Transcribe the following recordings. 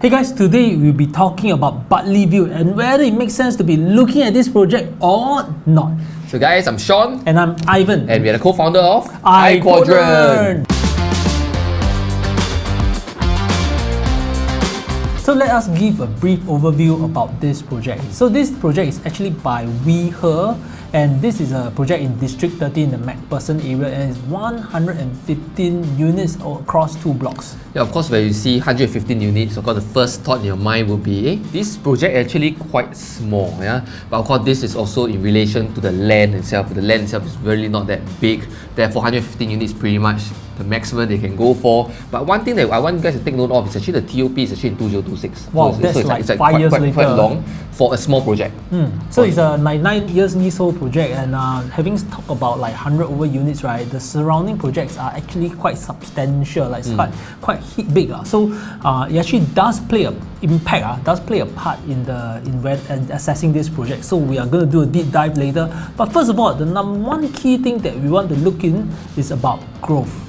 Hey guys, today we'll be talking about Bartley Vue and whether it makes sense to be looking at this project or not. So guys, I'm Sean. And I'm Ivan. And we are the co-founder of Quadrant. So let us give a brief overview about this project. So this project is actually by We Her, and this is a project in District 30 in the MacPherson area, and it's 115 units across 2 blocks. Yeah, of course, when you see 115 units, of course, the first thought in your mind will be, this project actually quite small, yeah. But of course, this is also in relation to the land itself. The land itself is really not that big. Therefore, 115 units is pretty much the maximum they can go for. But one thing that I want you guys to take note of is actually the TOP is actually in 2026. Wow, so that's it's like 5 years later. Quite long for a small project. So it's a 9 years leasehold project, and having talked about like 100 over units, right? The surrounding projects are actually quite substantial, like it's quite big. So it actually does play a impact, does play a part in assessing this project. So we are going to do a deep dive later. But first of all, the number one key thing that we want to look in is about growth.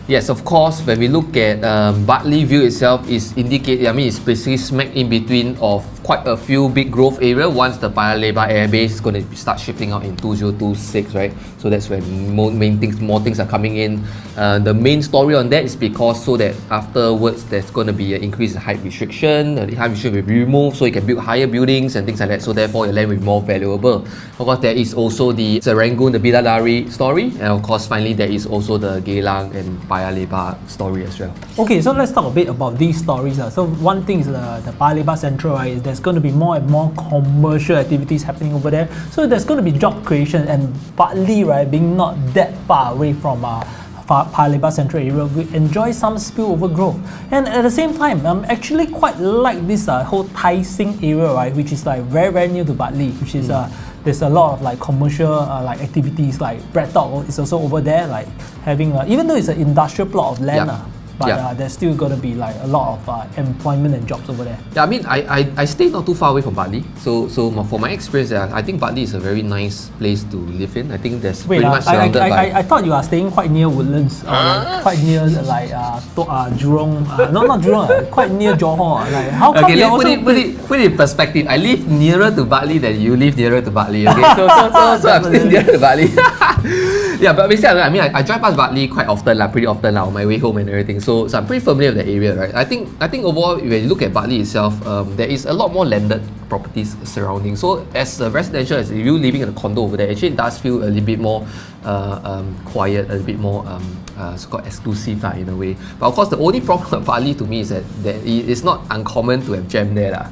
Yes, of course, when we look at Bartley Vue itself, it's basically smack in between of quite a few big growth areas once the PAYA LEBAR airbase is going to start shifting out in 2026, right? So that's when more things are coming in. The main story on that is because so that afterwards there's going to be an increase in height restriction, the height restriction will be removed so you can build higher buildings and things like that, so therefore your land will be more valuable. Of course, there is also the Serangoon, the Bidadari story, and of course finally there is also the Geylang and PAYA LEBAR story as well. Okay, so let's talk a bit about these stories. So one thing is the PAYA LEBAR Central, right? Is there's going to be more and more commercial activities happening over there. So there's going to be job creation, and Bartley, right, being not that far away from PAYA LEBAR Central area, we enjoy some spillover growth. And at the same time, I'm actually quite like this whole Tai Sing area, right, which is like very near to Bartley, which is there's a lot of like commercial like activities, like Bread Talk is also over there, like having even though it's an industrial plot of land, but there's still going to be like a lot of employment and jobs over there. Yeah, I mean, I stay not too far away from Bartley, so for my experience, I think Bartley is a very nice place to live in. I think there's pretty much surrounded by... I thought you are staying quite near Woodlands, quite near like Jurong, not Jurong, quite near Johor. Like, how come put it in perspective. I live nearer to Bartley than you live nearer to Bartley. Okay, so I'm still nearer to Bartley. Yeah, but basically, I mean, I drive past Bartley quite often, pretty often on my way home and everything. So I'm pretty familiar with the area, right? I think overall, when you look at Bartley itself, there is a lot more landed properties surrounding. So as a residential, as if you living in a condo over there, actually it does feel a little bit more quiet, a little bit more so-called exclusive in a way. But of course, the only problem with Bartley to me is that it's not uncommon to have jam there.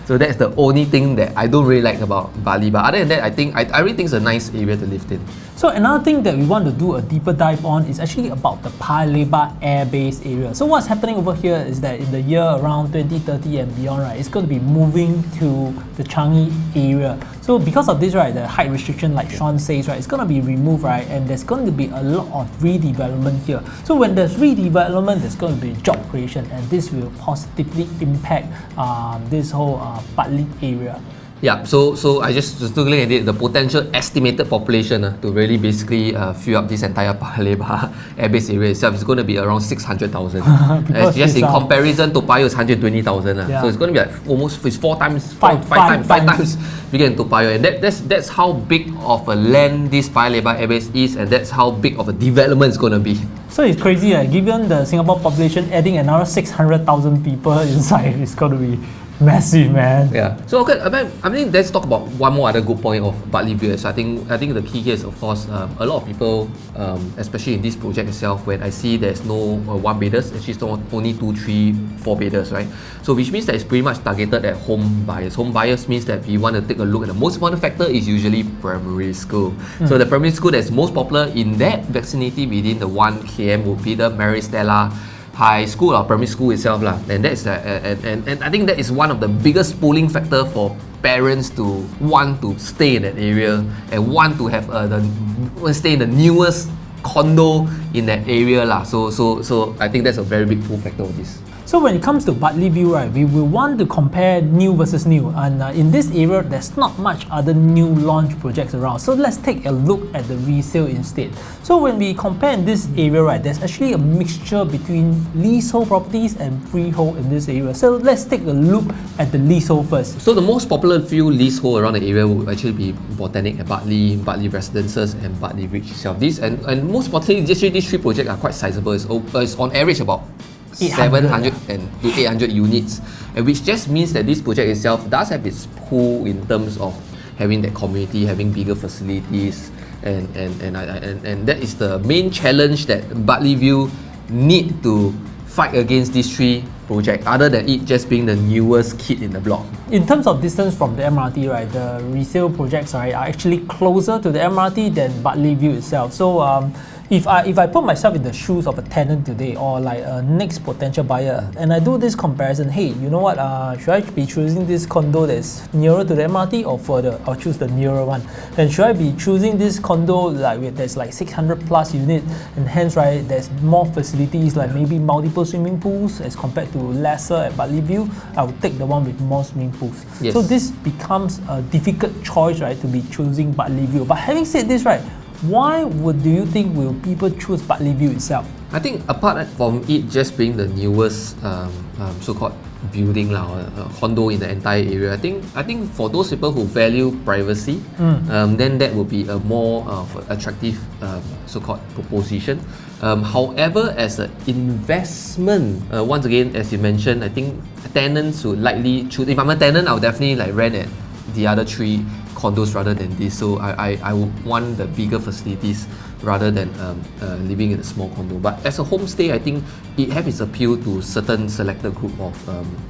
So that's the only thing that I don't really like about Bartley. But other than that, I really think it's a nice area to live in. So another thing that we want to do a deeper dive on is actually about the PAYA LEBAR airbase area. So what's happening over here is that in the year around 2030 and beyond, right, it's going to be moving to the Changi area. So because of this, right, the height restriction, like Sean says, right, it's going to be removed, right, and there's going to be a lot of redevelopment here. So when there's redevelopment, there's going to be job creation, and this will positively impact this whole Bartley area. Yeah, so I just looking at it, the potential estimated population to really basically fill up this entire PAYA LEBAR airbase area itself is going to be around 600,000. Just in comparison to PAYA is 120,000. So it's going to be like almost five times bigger than PAYA, and that's how big of a land this PAYA LEBAR airbase is, and that's how big of a development it's going to be. So it's crazy, given the Singapore population, adding another 600,000 people inside, it's going to be massive, man. Yeah. So okay, I mean, let's talk about one more other good point of Bartley Vue. So I think the key here is, of course, a lot of people, especially in this project itself, when I see there's no one bedders, actually it's only 2, 3, 4 bedders, right? So which means that it's pretty much targeted at home buyers. Home buyers means that we want to take a look at the most important factor is usually primary school. So the primary school that's most popular in that vicinity within the 1 km would be the Mary Stella High School or primary school itself, and that's and I think that is one of the biggest pulling factor for parents to want to stay in that area and want to have stay in the newest condo in that area, So I think that's a very big pull factor of this. So when it comes to Bartley Vue, right, we will want to compare new versus new, and in this area there's not much other new launch projects around. So let's take a look at the resale instead. So when we compare in this area, right, there's actually a mixture between leasehold properties and freehold in this area. So let's take a look at the leasehold first. So the most popular few leasehold around the area would actually be Botanic at Bartley, Bartley Residences, and Bartley Ridge itself. And most importantly, these three projects are quite sizable. It's on average about 700 to 800 units, and which just means that this project itself does have its pull in terms of having that community, having bigger facilities, and that is the main challenge that Bartley Vue need to fight against these three projects, other than it just being the newest kid in the block. In terms of distance from the MRT, right, the resale projects, right, are actually closer to the MRT than Bartley Vue itself. So if I put myself in the shoes of a tenant today, or like a next potential buyer, and I do this comparison, hey, you know what, should I be choosing this condo that's nearer to the MRT or further? I'll choose the nearer one. And should I be choosing this condo that's like 600 plus units, and hence, right, there's more facilities, like maybe multiple swimming pools as compared to lesser at Bartley Vue? I would take the one with more swimming pools. Yes. So this becomes a difficult choice, right, to be choosing Bartley Vue. But having said this, right, why do you think will people choose Bartley Vue itself? I think apart from it just being the newest so-called building or condo in the entire area, I think for those people who value privacy, then that will be a more attractive so-called proposition. However, as an investment, once again, as you mentioned, I think tenants would likely choose. If I'm a tenant, I'll definitely like rent at the other three condos rather than this. So I would want the bigger facilities rather than living in a small condo. But as a homestay, I think it has its appeal to certain selected group of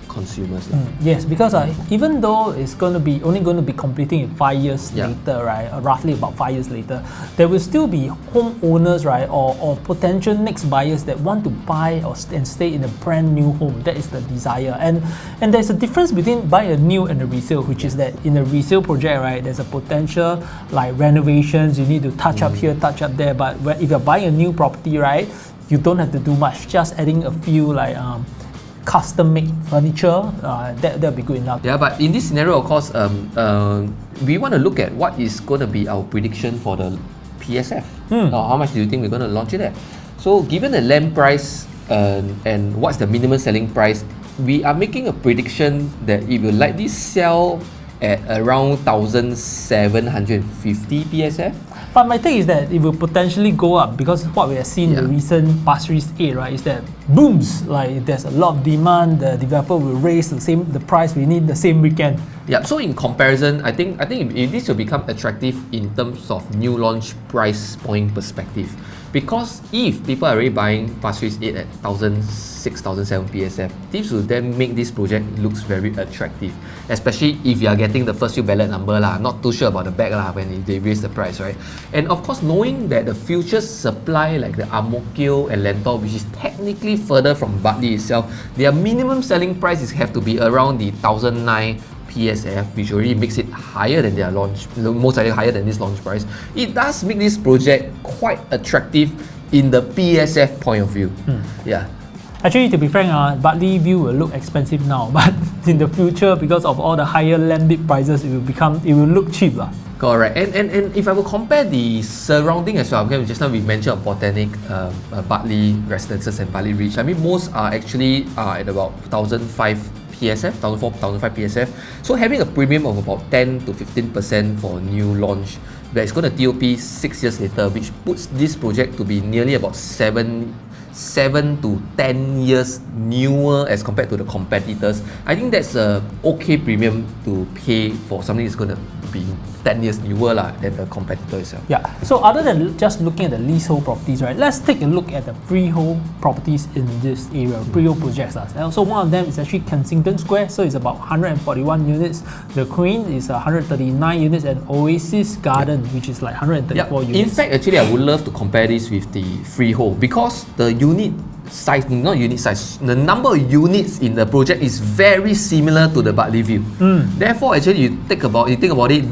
consumers. Yes, because even though it's only going to be completing in 5 years later, right, roughly about 5 years later, there will still be homeowners, right, or potential next buyers that want to buy and stay in a brand new home. That is the desire, and there's a difference between buying a new and a resale, which is that in a resale project, right, there's a potential like renovations. You need to touch up here, touch up there. But if you're buying a new property, right, you don't have to do much. Just adding a few like custom-made furniture, that'll be good enough. Yeah, but in this scenario, of course, we want to look at what is going to be our prediction for the PSF. How much do you think we're going to launch it at? So, given the land price and what's the minimum selling price, we are making a prediction that it will likely sell at around 1,750 PSF. But my take is that it will potentially go up, because what we have seen in the recent Pasir Ris 8, right, is that booms, like there's a lot of demand, the developer will raise the price we need the same weekend. Yeah, so in comparison, I think if this will become attractive in terms of new launch price point perspective. Because if people are already buying Pasir Ris 8 at 1,600, 1,700 PSF, this will then make this project looks very attractive. Especially if you are getting the first few ballot number lah. Not too sure about the back lah when they raise the price, right? And of course, knowing that the future supply like the Ang Mo Kio and Lentor, which is technically further from Bartley itself, their minimum selling prices have to be around the 1,900 PSF, which already makes it higher than their launch, most likely higher than this launch price. It does make this project quite attractive in the PSF point of view. Yeah. Actually, to be frank, Bartley Vue will look expensive now, but in the future, because of all the higher landed prices, it will look cheap. Correct. And if I will compare the surrounding as well, okay, just now we mentioned Botanic, Bartley Residences and Bartley Ridge. I mean, most are actually at about 1,500 PSF, 1,400, 1,500 PSF. So having a premium of about 10 to 15% for new launch, that is going to TOP 6 years later, which puts this project to be nearly about 7 to 10 years newer as compared to the competitors. I think that's a okay premium to pay for something that's going to be 10 years newer than the competitor itself. Yeah, so other than just looking at the leasehold properties, right, let's take a look at the freehold properties in this area, freehold projects. And so one of them is actually Kensington Square, so it's about 141 units. The Queen is 139 units, and Oasis Garden, which is like 134 units. In fact, actually, I would love to compare this with the freehold, because the unit size, not unit size, the number of units in the project is very similar to the Bartley Vue. Therefore, actually, you think about it,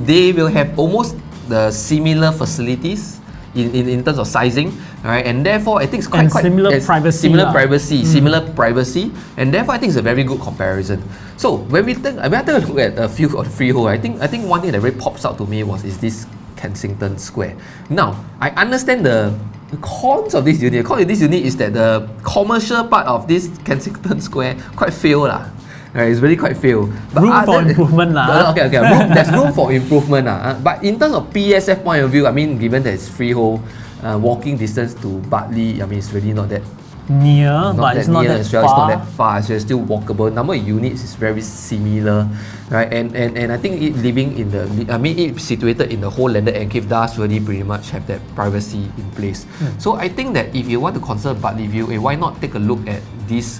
they will have almost the similar facilities, in terms of sizing, right? And therefore I think it's quite similar privacy. Similar privacy, and therefore I think it's a very good comparison. So when we take a look at a few of the freehold, I think one thing that really pops out to me is this Kensington Square. Now I understand the cons of this unit. The con of this unit is that the commercial part of this Kensington Square quite fail lah. Right, it's really quite fail. But room for improvement lah. Okay. There's room for improvement lah. But in terms of PSF point of view, I mean, given that it's freehold, walking distance to Bartley, I mean, it's really not that near, but it's not that far. It's not that far. It's still walkable. Number of units is very similar, right? And I think it situated in the whole landed enclave does really pretty much have that privacy in place. So I think that if you want to consider Bartley Vue, why not take a look at this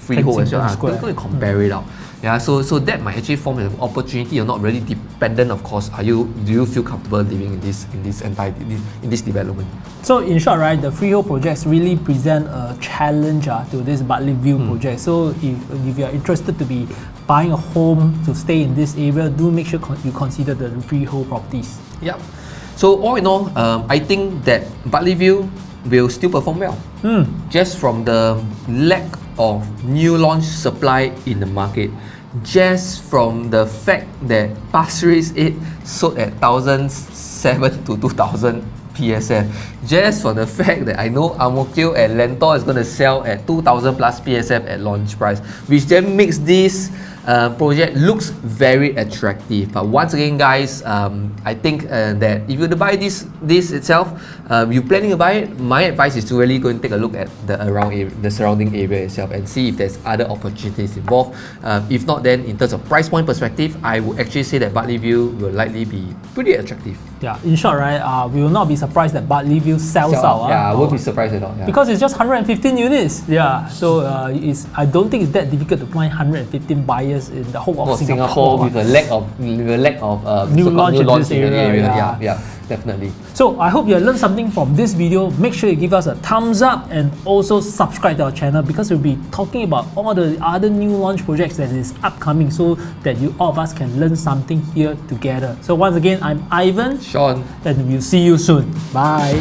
freehold as well? Going to compare it out. Yeah, so that might actually form an opportunity. You're not really dependent, of course. Do you feel comfortable living in this development? So in short, right, the freehold projects really present a challenge to this Bartley Vue project. So if you're interested to be buying a home to stay in this area, do make sure you consider the freehold properties. Yeah. So all in all, I think that Bartley Vue will still perform well. Just from the lack of new launch supply in the market, just from the fact that Pasir Ris 8 sold at 1,007 to 2,000 PSF, just for the fact that I know Ang Mo Kio and Lentor is going to sell at 2,000 plus PSF at launch price, which then makes this project looks very attractive. But once again, guys, I think that if you buy this itself, you're planning to buy it, my advice is to really go and take a look at the surrounding area itself and see if there's other opportunities involved. If not, then in terms of price point perspective, I would actually say that Bartley Vue will likely be pretty attractive. Yeah, in short, right, we will not be surprised that Bartley Vue sells out. Yeah, I won't be surprised at all. Yeah. Because it's just 115 units. Yeah, so I don't think it's that difficult to find 115 buyers in the whole of Singapore with a lack of new launch in this area. Yeah, definitely. So I hope you learned something from this video. Make sure you give us a thumbs up and also subscribe to our channel, because we'll be talking about all the other new launch projects that is upcoming, so that all of us can learn something here together. So once again, I'm Ivan, Sean, and we'll see you soon. Bye.